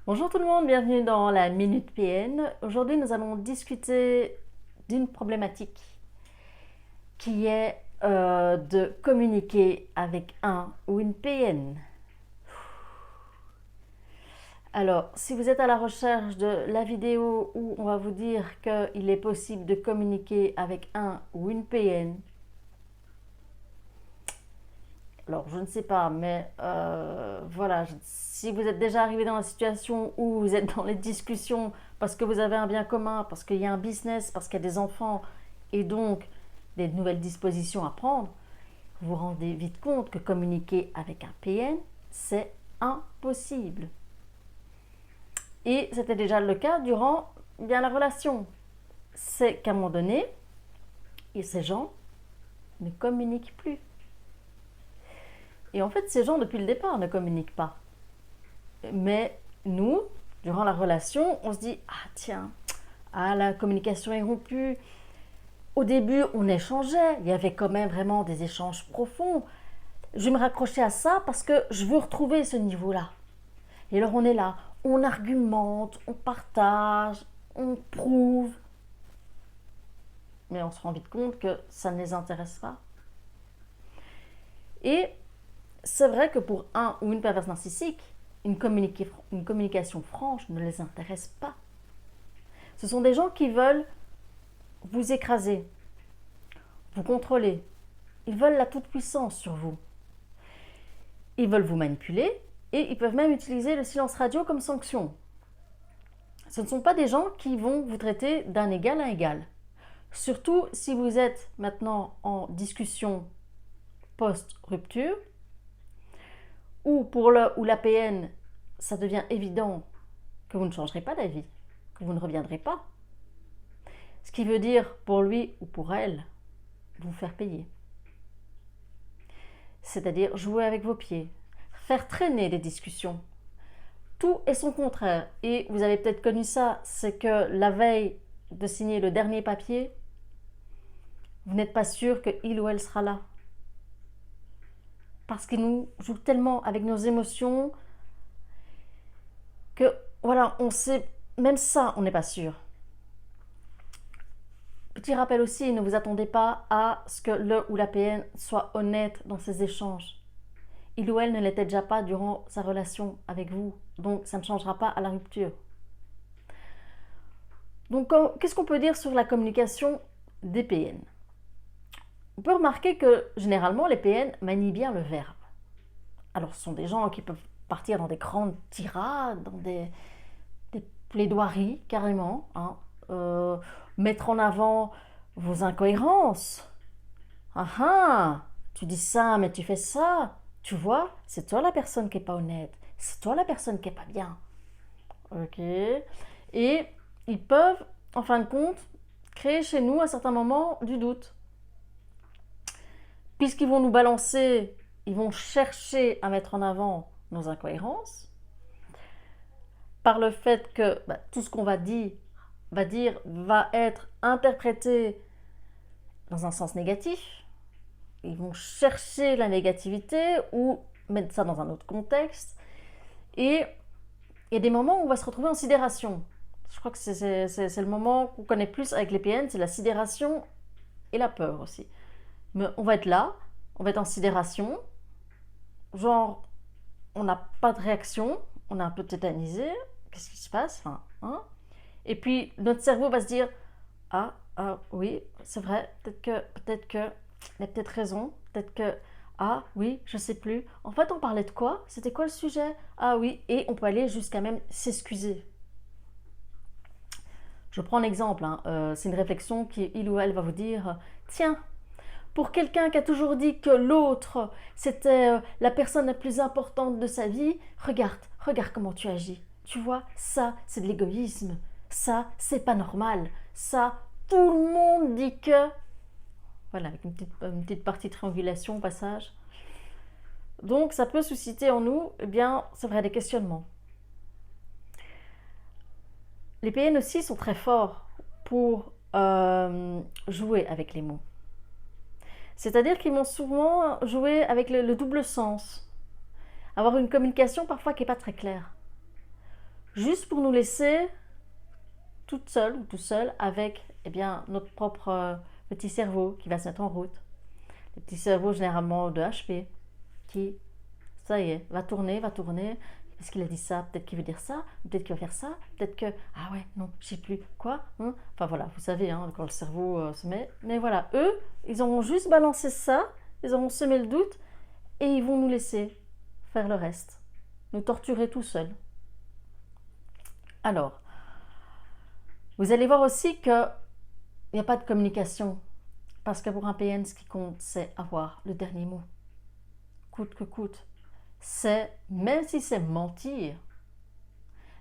Bonjour tout le monde, bienvenue dans la Minute PN. Aujourd'hui, nous allons discuter d'une problématique qui est de communiquer avec un ou une PN. Alors, si vous êtes à la recherche de la vidéo où on va vous dire qu'il est possible de communiquer avec un ou une PN, alors je ne sais pas, mais voilà, si vous êtes déjà arrivé dans la situation où vous êtes dans les discussions parce que vous avez un bien commun, parce qu'il y a un business, parce qu'il y a des enfants et donc des nouvelles dispositions à prendre, vous vous rendez vite compte que communiquer avec un PN, c'est impossible. Et c'était déjà le cas durant bien la relation. C'est qu'à un moment donné, ces gens ne communiquent plus. Et en fait, ces gens, depuis le départ, ne communiquent pas. Mais nous, durant la relation, on se dit, ah tiens, la communication est rompue. Au début, on échangeait, il y avait quand même vraiment des échanges profonds. Je vais me raccrocher à ça parce que je veux retrouver ce niveau-là. Et alors on est là, on argumente, on partage, on prouve. Mais on se rend vite compte que ça ne les intéresse pas. Et c'est vrai que pour un ou une perverse narcissique, une communication franche ne les intéresse pas. Ce sont des gens qui veulent vous écraser, vous contrôler. Ils veulent la toute-puissance sur vous. Ils veulent vous manipuler et ils peuvent même utiliser le silence radio comme sanction. Ce ne sont pas des gens qui vont vous traiter d'un égal à égal. Surtout si vous êtes maintenant en discussion post-rupture ou pour le ou la PN, ça devient évident que vous ne changerez pas d'avis, que vous ne reviendrez pas. Ce qui veut dire pour lui ou pour elle, vous faire payer. C'est-à-dire jouer avec vos pieds, faire traîner les discussions. Tout est son contraire. Et vous avez peut-être connu ça, c'est que la veille de signer le dernier papier, vous n'êtes pas sûr qu'il ou elle sera là. Parce qu'il nous joue tellement avec nos émotions que, voilà, on sait, même ça, on n'est pas sûr. Petit rappel aussi, ne vous attendez pas à ce que le ou la PN soit honnête dans ses échanges. Il ou elle ne l'était déjà pas durant sa relation avec vous, donc ça ne changera pas à la rupture. Donc, qu'est-ce qu'on peut dire sur la communication des PN? On peut remarquer que généralement les PN manient bien le verbe. Alors, ce sont des gens qui peuvent partir dans des grandes tirades, dans des plaidoiries carrément, hein, mettre en avant vos incohérences. Ah ah, tu dis ça, mais tu fais ça. Tu vois, c'est toi la personne qui est pas honnête. C'est toi la personne qui est pas bien. Ok. Et ils peuvent, en fin de compte, créer chez nous à certains moments du doute. Puisqu'ils vont nous balancer, ils vont chercher à mettre en avant nos incohérences, par le fait que tout ce qu'on va être interprété dans un sens négatif. Ils vont chercher la négativité ou mettre ça dans un autre contexte. Et il y a des moments où on va se retrouver en sidération. Je crois que c'est le moment qu'on connaît plus avec les PN, c'est la sidération et la peur aussi. Mais on va être là, on va être en sidération, genre on n'a pas de réaction, on est un peu tétanisé, qu'est-ce qui se passe, hein? Et puis notre cerveau va se dire oui, c'est vrai, peut-être que il a peut-être raison, peut-être que oui, je sais plus. En fait, on parlait de quoi? C'était quoi le sujet? Ah oui, et on peut aller jusqu'à même s'excuser. Je prends un exemple, hein. C'est une réflexion qui il ou elle va vous dire tiens, pour quelqu'un qui a toujours dit que l'autre c'était la personne la plus importante de sa vie, regarde comment tu agis. Tu vois, ça c'est de l'égoïsme. Ça c'est pas normal. Ça, tout le monde dit que. Voilà, avec une petite partie de triangulation au passage. Donc ça peut susciter en nous, eh bien, c'est vrai, des questionnements. Les PN aussi sont très forts pour jouer avec les mots. C'est-à-dire qu'ils vont souvent jouer avec le double sens, avoir une communication parfois qui n'est pas très claire. juste pour nous laisser toute seule ou tout seul avec notre propre petit cerveau qui va se mettre en route. Le petit cerveau généralement de HP qui, ça y est, va tourner. Est-ce qu'il a dit ça? Peut-être qu'il veut dire ça, peut-être qu'il va faire ça, peut-être que... Ah ouais, non, je sais plus. Quoi hein. Enfin voilà, vous savez, quand le cerveau se met... Mais voilà, eux, ils auront juste balancé ça, ils auront semé le doute, et ils vont nous laisser faire le reste. Nous torturer tout seuls. Alors, vous allez voir aussi qu'il n'y a pas de communication. Parce que pour un PN, ce qui compte, c'est avoir le dernier mot. Coûte que coûte. C'est, même si c'est mentir,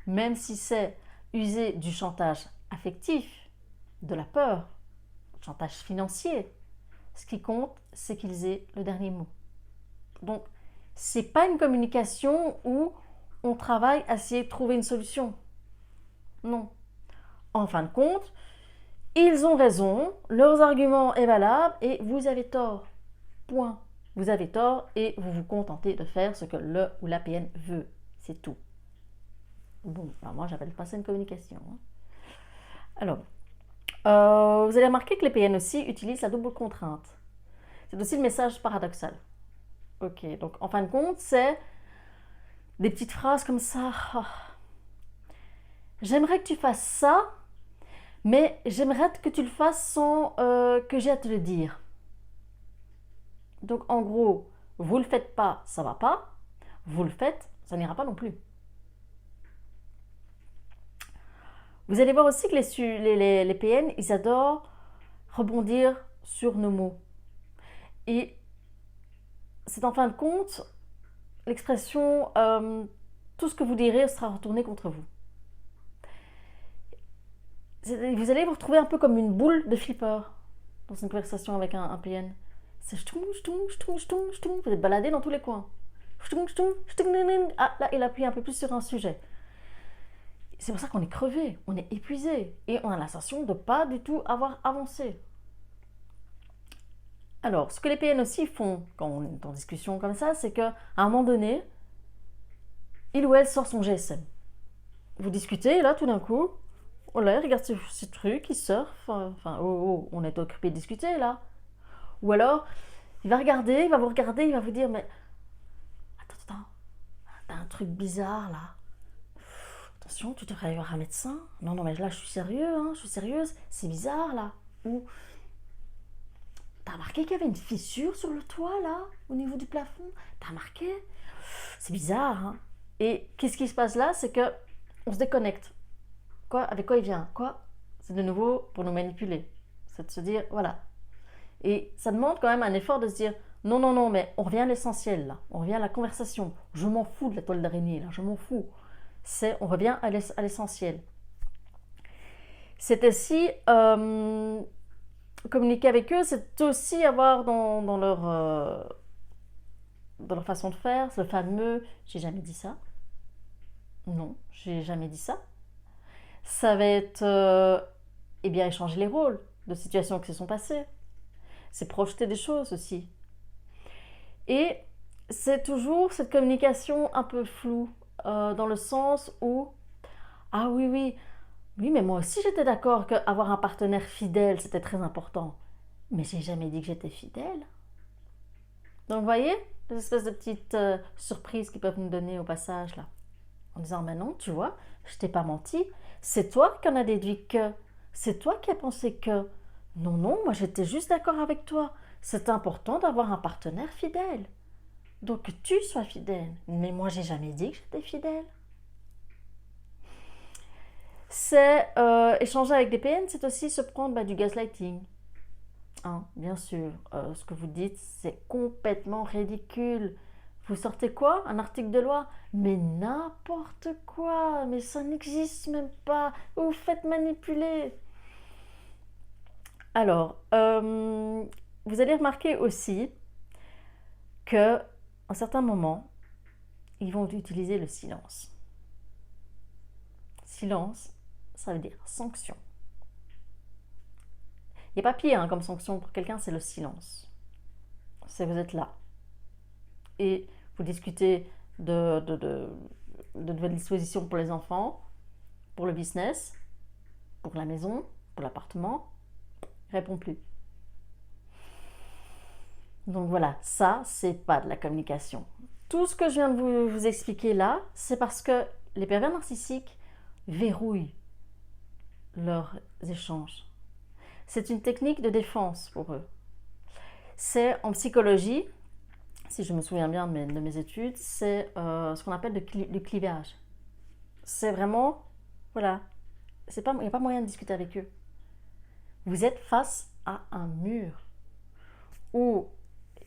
même si c'est user du chantage affectif, de la peur, du chantage financier, ce qui compte, c'est qu'ils aient le dernier mot. Donc, c'est pas une communication où on travaille à essayer de trouver une solution. Non. En fin de compte, ils ont raison, leurs arguments est valable et vous avez tort. Point. Vous avez tort et vous vous contentez de faire ce que le ou la PN veut. C'est tout. Bon, alors moi j'appelle pas ça une communication. Alors, vous allez remarquer que les PN aussi utilisent la double contrainte. C'est aussi le message paradoxal. Ok, donc en fin de compte, c'est des petites phrases comme ça. Oh, j'aimerais que tu fasses ça, mais j'aimerais que tu le fasses sans que j'ai à te le dire. Donc en gros, vous le faites pas, ça va pas. Vous le faites, ça n'ira pas non plus. Vous allez voir aussi que les PN, ils adorent rebondir sur nos mots. Et c'est en fin de compte l'expression tout ce que vous direz sera retourné contre vous. Vous allez vous retrouver un peu comme une boule de flipper dans une conversation avec un PN. C'est ch'toum, ch'toum, ch'toum, ch'toum, ch'toum. Vous êtes baladé dans tous les coins. Ch'toum, ch'toum, ch'toum. Ah, là, il appuie un peu plus sur un sujet. C'est pour ça qu'on est crevé, on est épuisé et on a la sensation de ne pas du tout avoir avancé. Alors, ce que les PN aussi font quand on est en discussion comme ça, c'est qu'à un moment donné, il ou elle sort son GSM. Vous discutez et là, tout d'un coup, oh là, il regarde ce truc, il surfe. Enfin, on est occupé de discuter là. Ou alors, il va regarder, il va vous regarder, il va vous dire, mais attends, t'as un truc bizarre là. Attention, tu devrais aller voir un médecin. Non, mais là, je suis sérieux, je suis sérieuse. C'est bizarre, là. Ou, t'as remarqué qu'il y avait une fissure sur le toit, là, au niveau du plafond? T'as remarqué? C'est bizarre, Et qu'est-ce qui se passe là? C'est que on se déconnecte. Quoi? Avec quoi il vient? Quoi? C'est de nouveau pour nous manipuler. C'est de se dire, voilà. Et ça demande quand même un effort de se dire, non, mais on revient à l'essentiel, là. On revient à la conversation. Je m'en fous de la toile d'araignée, là. Je m'en fous. On revient à l'essentiel. C'est aussi communiquer avec eux, c'est aussi avoir dans leur façon de faire ce fameux j'ai jamais dit ça. Non, j'ai jamais dit ça. Ça va être échanger les rôles de situations qui se sont passées. C'est projeter des choses aussi. Et c'est toujours cette communication un peu floue. Dans le sens où ah oui, mais moi aussi j'étais d'accord qu'avoir un partenaire fidèle c'était très important, mais j'ai jamais dit que j'étais fidèle. Donc vous voyez des espèces de petites surprises qu'ils peuvent nous donner au passage là, en disant mais non, tu vois, je t'ai pas menti, c'est toi qui en as déduit que, c'est toi qui as pensé que, non, moi j'étais juste d'accord avec toi, c'est important d'avoir un partenaire fidèle. Donc que tu sois fidèle. Mais moi, j'ai jamais dit que j'étais fidèle. C'est échanger avec des PN, c'est aussi se prendre du gaslighting. Bien sûr, ce que vous dites, c'est complètement ridicule. Vous sortez quoi? Un article de loi? Mais n'importe quoi, mais ça n'existe même pas. Vous vous faites manipuler. Alors, vous allez remarquer aussi que à certains moments, ils vont utiliser le silence. Silence, ça veut dire sanction. Il n'y a pas pire comme sanction pour quelqu'un, c'est le silence. C'est vous êtes là et vous discutez de nouvelles dispositions pour les enfants, pour le business, pour la maison, pour l'appartement. Il répond plus. Donc voilà, ça, c'est pas de la communication. Tout ce que je viens de vous expliquer là, c'est parce que les pervers narcissiques verrouillent leurs échanges. C'est une technique de défense pour eux. C'est en psychologie, si je me souviens bien de mes études, c'est ce qu'on appelle le clivage. C'est vraiment, voilà, il n'y a pas moyen de discuter avec eux. Vous êtes face à un mur où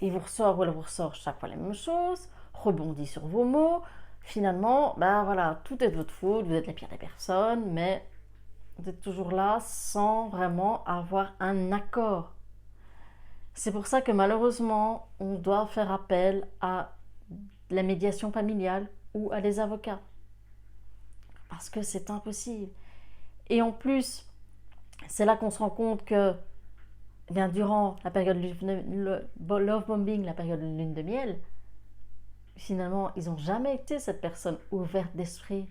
il vous ressort ou elle vous ressort chaque fois les mêmes choses, rebondit sur vos mots. Finalement, ben voilà, tout est de votre faute, vous êtes la pire des personnes, mais vous êtes toujours là sans vraiment avoir un accord. C'est pour ça que malheureusement, on doit faire appel à la médiation familiale ou à des avocats. Parce que c'est impossible. Et en plus, c'est là qu'on se rend compte que bien, durant la période love bombing, la période de lune de miel, finalement, ils n'ont jamais été cette personne ouverte d'esprit,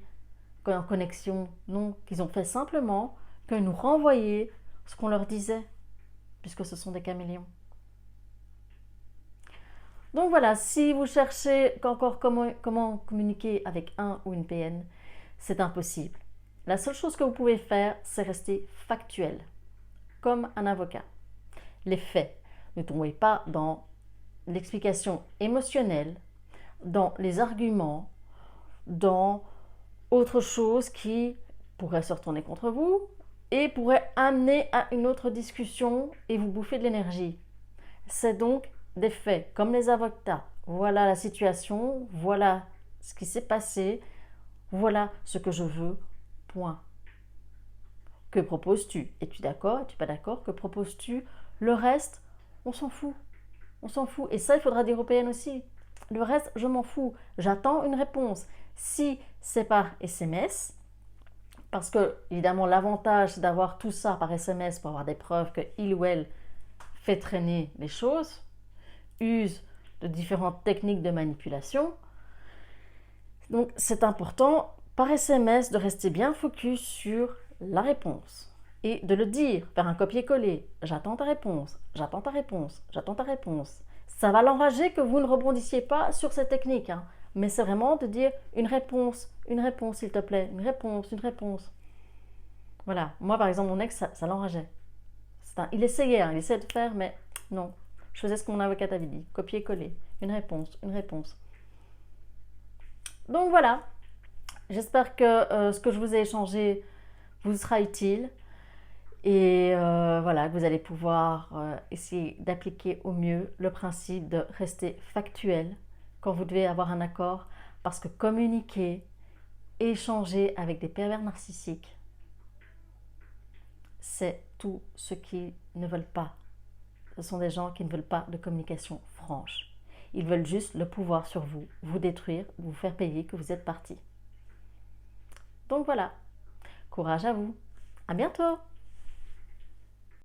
en connexion. Non, qu'ils ont fait simplement que nous renvoyer ce qu'on leur disait, puisque ce sont des caméléons. Donc voilà, si vous cherchez encore comment communiquer avec un ou une PN, c'est impossible. La seule chose que vous pouvez faire, c'est rester factuel, comme un avocat. Les faits. Ne tombez pas dans l'explication émotionnelle, dans les arguments, dans autre chose qui pourrait se retourner contre vous et pourrait amener à une autre discussion et vous bouffer de l'énergie. C'est donc des faits, comme les avocats. Voilà la situation, voilà ce qui s'est passé, voilà ce que je veux, point. Que proposes-tu? Es-tu d'accord? Es-tu pas d'accord? Que proposes-tu? Le reste, on s'en fout. On s'en fout. Et ça, il faudra dire aux PN aussi. Le reste, je m'en fous. J'attends une réponse. Si c'est par SMS, parce que, évidemment, l'avantage, c'est d'avoir tout ça par SMS pour avoir des preuves que il ou elle fait traîner les choses, use de différentes techniques de manipulation. Donc, c'est important, par SMS, de rester bien focus sur la réponse et de le dire, faire un copier-coller. J'attends ta réponse, j'attends ta réponse, j'attends ta réponse. Ça va l'enrager que vous ne rebondissiez pas sur cette technique, hein. Mais c'est vraiment de dire une réponse s'il te plaît, une réponse. Voilà, moi par exemple, mon ex, ça l'enrageait. Il essayait, hein, il essayait de faire, mais non. Je faisais ce que mon avocate avait dit, copier-coller, une réponse. Donc voilà, j'espère que ce que je vous ai échangé vous sera utile et voilà, que vous allez pouvoir essayer d'appliquer au mieux le principe de rester factuel quand vous devez avoir un accord, parce que communiquer, échanger avec des pervers narcissiques, c'est tout ce qu'ils ne veulent pas. Ce sont des gens qui ne veulent pas de communication franche. Ils veulent juste le pouvoir sur vous, vous détruire, vous faire payer que vous êtes parti. Donc voilà, courage à vous. À bientôt.